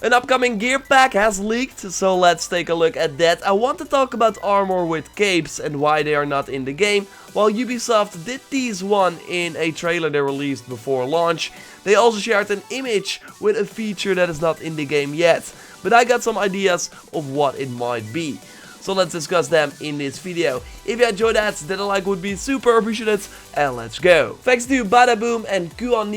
An upcoming gear pack has leaked, so let's take a look at that. I want to talk about armor with capes and why they are not in the game. While Ubisoft did tease one in a trailer they released before launch, they also shared an image with a feature that is not in the game yet. But I got some ideas of what it might be. So let's discuss them in this video. If you enjoyed that, then a like would be super appreciated, and let's go. Thanks to Badaboom and Kuan,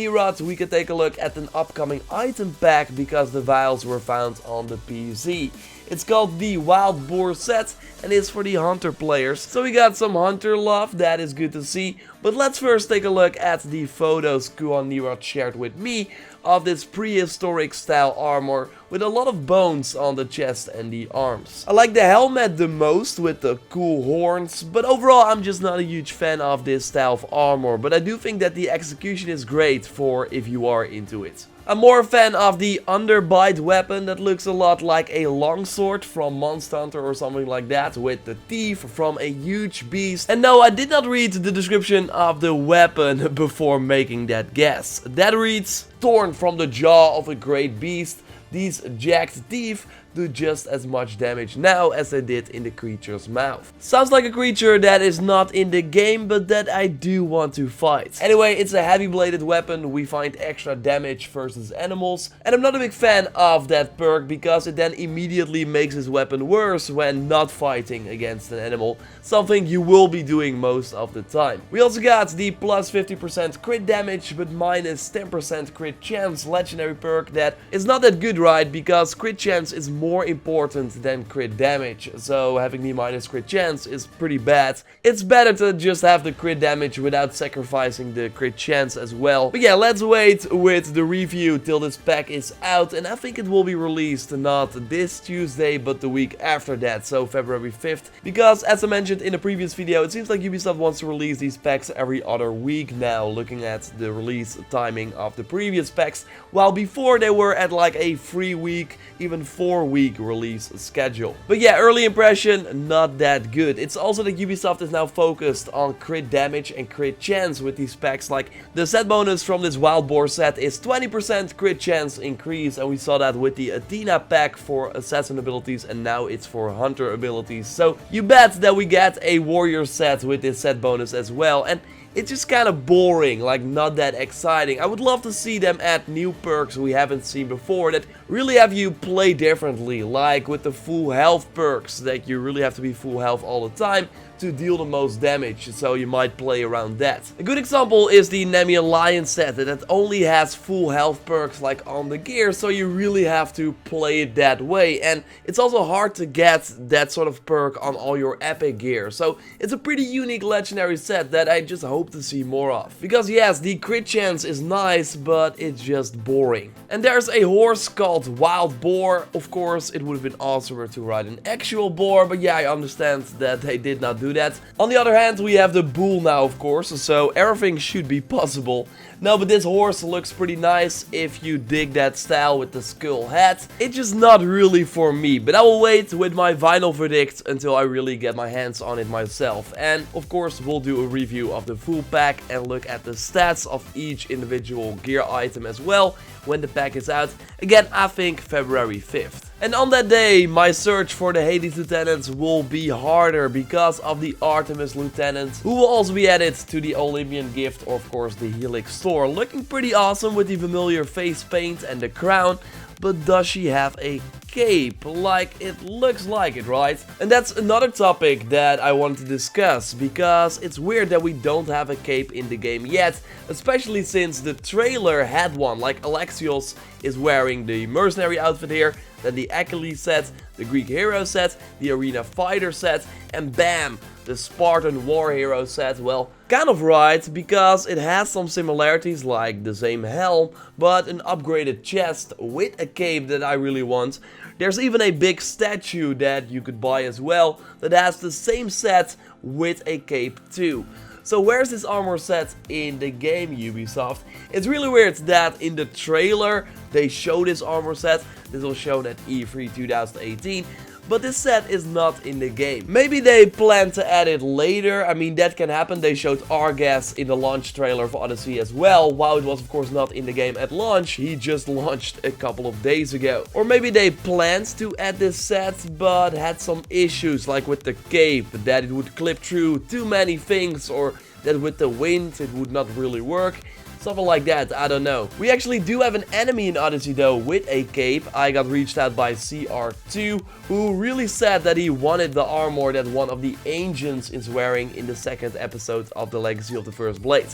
we can take a look at an upcoming item pack because the vials were found on the PC. It's called the Wild Boar set and is for the hunter players. So we got some hunter love, that is good to see. But let's first take a look at the photos Kuan shared with me of this prehistoric style armor with a lot of bones on the chest and the arms. I like the helmet the most with the cool horns, but overall I'm just not a huge fan of this style of armor, but I do think that the execution is great for if you are into it. I'm more a fan of the underbite weapon that looks a lot like a longsword from Monster Hunter or something like that, with the teeth from a huge beast. And no, I did not read the description of the weapon before making that guess. That reads, torn from the jaw of a great beast, these jagged teeth do just as much damage now as they did in the creature's mouth. Sounds like a creature that is not in the game, but that I do want to fight. Anyway, it's a heavy bladed weapon, we find extra damage versus animals, and I'm not a big fan of that perk because it then immediately makes his weapon worse when not fighting against an animal, something you will be doing most of the time. We also got the plus 50% crit damage but minus 10% crit chance legendary perk that is not that good, right, because crit chance is more important than crit damage, so having the minus crit chance is pretty bad. It's better to just have the crit damage without sacrificing the crit chance as well. But yeah, let's wait with the review till this pack is out, and I think it will be released not this Tuesday but the week after that, so February 5th, because as I mentioned in the previous video, it seems like Ubisoft wants to release these packs every other week now, looking at the release timing of the previous packs, while before they were at like a 3-week, even 4-week release schedule. But yeah, early impression, not that good. It's also that Ubisoft is now focused on crit damage and crit chance with these packs. Like the set bonus from this Wild Boar set is 20% crit chance increase, and we saw that with the Athena pack for assassin abilities, and now it's for hunter abilities. So you bet that we get a warrior set with this set bonus as well, and it's just kind of boring, like not that exciting. I would love to see them add new perks we haven't seen before that really have you play differently, like with the full health perks that you really have to be full health all the time to deal the most damage, so you might play around that. A good example is the Nemean Lion set that only has full health perks like on the gear, so you really have to play it that way, and it's also hard to get that sort of perk on all your epic gear, so it's a pretty unique legendary set that I just hope to see more of. Because yes, the crit chance is nice, but it's just boring. And there's a horse called Wild Boar. Of course, it would have been awesomer to ride an actual boar, but yeah, I understand that they did not do that. On the other hand, we have the bull now, of course, so everything should be possible. No, but this horse looks pretty nice if you dig that style with the skull hat. It's just not really for me, but I will wait with my final verdict until I really get my hands on it myself. And of course, we'll do a review of the full pack and look at the stats of each individual gear item as well when the pack is out. Again, I think February 5th. And on that day, my search for the Hades Lieutenants will be harder because of the Artemis Lieutenant, who will also be added to the Olympian gift, or of course the Helix store. Looking pretty awesome with the familiar face paint and the crown, but does she have a cape? Like, it looks like it, right? And that's another topic that I want to discuss, because it's weird that we don't have a cape in the game yet, especially since the trailer had one. Like, Alexios is wearing the mercenary outfit here, then the Achilles set, the Greek hero set, the arena fighter set, and bam, the Spartan war hero set. Well, kind of right, because it has some similarities like the same helm, but an upgraded chest with a cape that I really want. There's even a big statue that you could buy as well that has the same set with a cape too. So where's this armor set in the game, Ubisoft? It's really weird that in the trailer they show this armor set. This was shown at E3 2018. but this set is not in the game. Maybe they plan to add it later. I mean, that can happen. They showed Argas in the launch trailer of Odyssey as well. While it was of course not in the game at launch, he just launched a couple of days ago. Or maybe they planned to add this set, but had some issues, like with the cape, that it would clip through too many things, or that with the wind it would not really work. Something like that, I don't know. We actually do have an enemy in Odyssey though with a cape. I got reached out by CR2, who really said that he wanted the armor that one of the ancients is wearing in the second episode of the Legacy of the First Blade.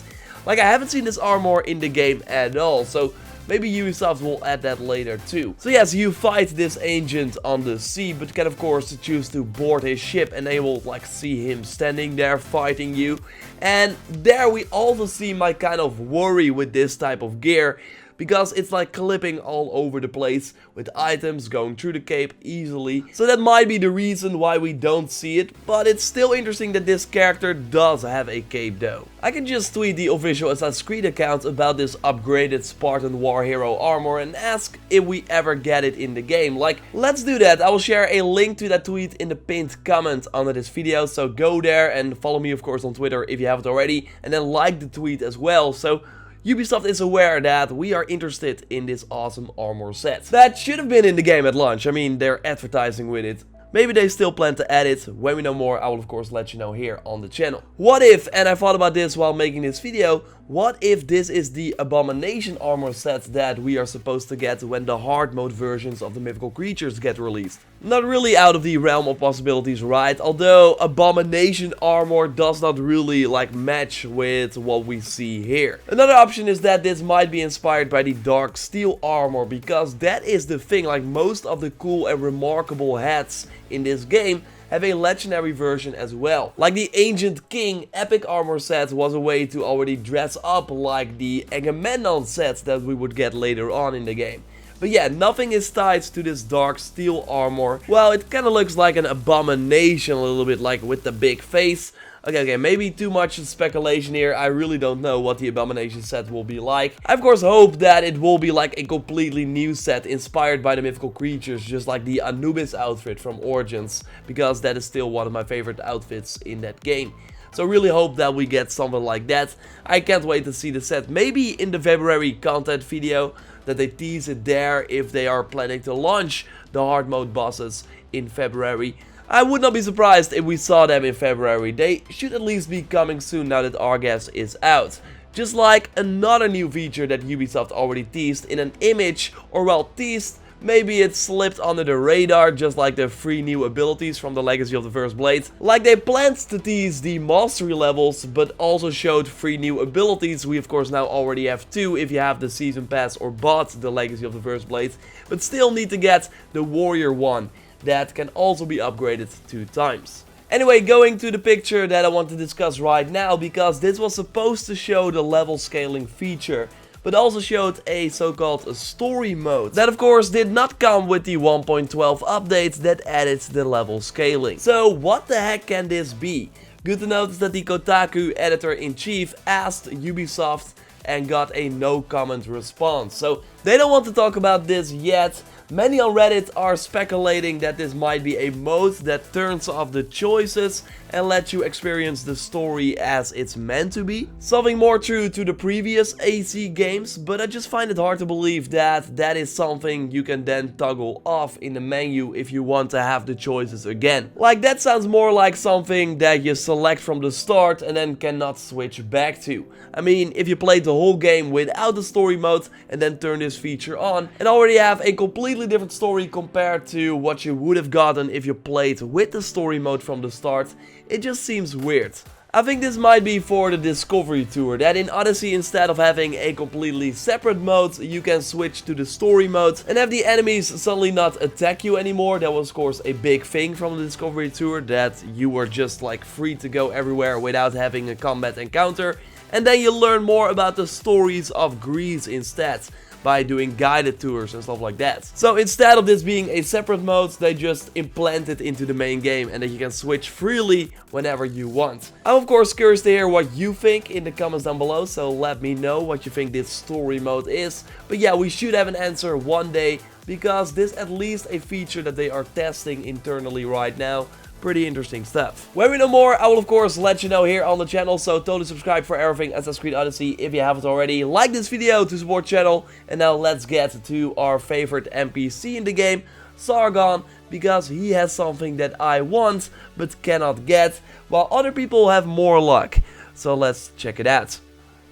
Like, I haven't seen this armor in the game at all, so maybe Ubisoft will add that later too. So yes, you fight this ancient on the sea, but can of course choose to board his ship, and they will like see him standing there fighting you. And there we also see my kind of worry with this type of gear, because it's like clipping all over the place with items going through the cape easily. So that might be the reason why we don't see it, but it's still interesting that this character does have a cape though. I can just tweet the official Assassin's Creed account about this upgraded Spartan war hero armor and ask if we ever get it in the game. Like, let's do that. I will share a link to that tweet in the pinned comment under this video, so go there and follow me of course on Twitter if you haven't already, and then like the tweet as well, so Ubisoft is aware that we are interested in this awesome armor set. That should have been in the game at launch. I mean, they're advertising with it. Maybe they still plan to add it. When we know more, I will of course let you know here on the channel. What if, and I thought about this while making this video, what if this is the Abomination Armor set that we are supposed to get when the hard mode versions of the mythical creatures get released? Not really out of the realm of possibilities, right? Although Abomination Armor does not really like match with what we see here. Another option is that this might be inspired by the Dark Steel Armor, because that is the thing, like most of the cool and remarkable hats in this game have a legendary version as well. Like the Ancient King Epic Armor set was a way to already dress up like the Agamemnon sets that we would get later on in the game. But yeah, nothing is tied to this Dark Steel Armor. Well, it kinda looks like an abomination a little bit, like with the big face. Okay, maybe too much speculation here. I really don't know what the Abomination set will be like. I of course hope that it will be like a completely new set inspired by the mythical creatures, just like the Anubis outfit from Origins, because that is still one of my favorite outfits in that game. So really hope that we get something like that. I can't wait to see the set. Maybe in the February content video that they tease it there if they are planning to launch the hard mode bosses in February. I would not be surprised if we saw them in February. They should at least be coming soon now that Argas is out. Just like another new feature that Ubisoft already teased in an image, or well teased, maybe it slipped under the radar, just like the 3 new abilities from the Legacy of the First Blade. Like they planned to tease the mastery levels, but also showed 3 new abilities. We of course now already have 2 if you have the season pass or bought the Legacy of the First Blade, but still need to get the warrior one. That can also be upgraded 2 times. Anyway, going to the picture that I want to discuss right now, because this was supposed to show the level scaling feature, but also showed a so-called story mode. That of course did not come with the 1.12 update that added the level scaling. So what the heck can this be? Good to notice that the Kotaku editor-in-chief asked Ubisoft and got a no comment response. So they don't want to talk about this yet. Many on Reddit are speculating that this might be a mode that turns off the choices and lets you experience the story as it's meant to be. Something more true to the previous AC games, but I just find it hard to believe that that is something you can then toggle off in the menu if you want to have the choices again. Like, that sounds more like something that you select from the start and then cannot switch back to. I mean, if you played the whole game without the story mode and then turn this feature on and already have a completely different story compared to what you would have gotten if you played with the story mode from the start, it just seems weird. I think this might be for the Discovery Tour, that in Odyssey instead of having a completely separate mode, you can switch to the story mode and have the enemies suddenly not attack you anymore. That was of course a big thing from the Discovery Tour, that you were just like free to go everywhere without having a combat encounter. And then you learn more about the stories of Greece instead, by doing guided tours and stuff like that. So instead of this being a separate mode, they just implant it into the main game and that you can switch freely whenever you want. I'm of course curious to hear what you think in the comments down below, so let me know what you think this story mode is. But yeah, we should have an answer one day, because this is at least a feature that they are testing internally right now. Pretty interesting stuff. When we know more, I will of course let you know here on the channel, so totally subscribe for everything Assassin's Creed Odyssey if you haven't already. Like this video to support the channel, and now let's get to our favorite NPC in the game, Sargon, because he has something that I want but cannot get, while other people have more luck. So let's check it out.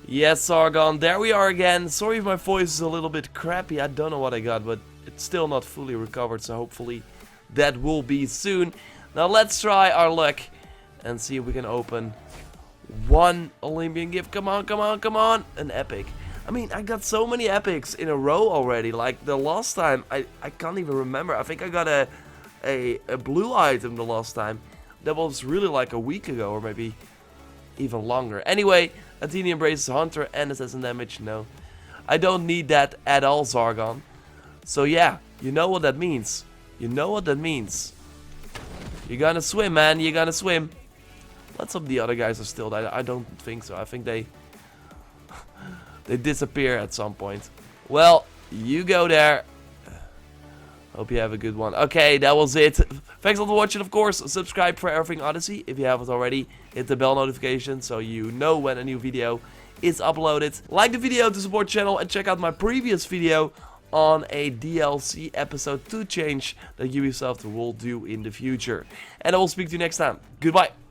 Yes, Sargon, there we are again. Sorry if my voice is a little bit crappy, I don't know what I got, but it's still not fully recovered, so hopefully that will be soon. Now let's try our luck and see if we can open one Olympian gift. Come on, come on, come on. An epic. I mean, I got so many epics in a row already. Like the last time, I can't even remember. I think I got a blue item the last time. That was really like a week ago or maybe even longer. Anyway, Athene embraces Hunter and assassin damage. No, I don't need that at all, Sargon. So yeah, you know what that means. You know what that means. You're gonna swim, man. You're gonna swim. Let's hope the other guys are still there. I don't think so. I think they disappear at some point. Well, you go there. Hope you have a good one. Okay, that was it. Thanks a lot for watching, of course. Subscribe for everything Odyssey if you haven't already. Hit the bell notification so you know when a new video is uploaded. Like the video to support the channel and check out my previous video on a DLC episode 2 change that Ubisoft will do in the future. And I will speak to you next time. Goodbye.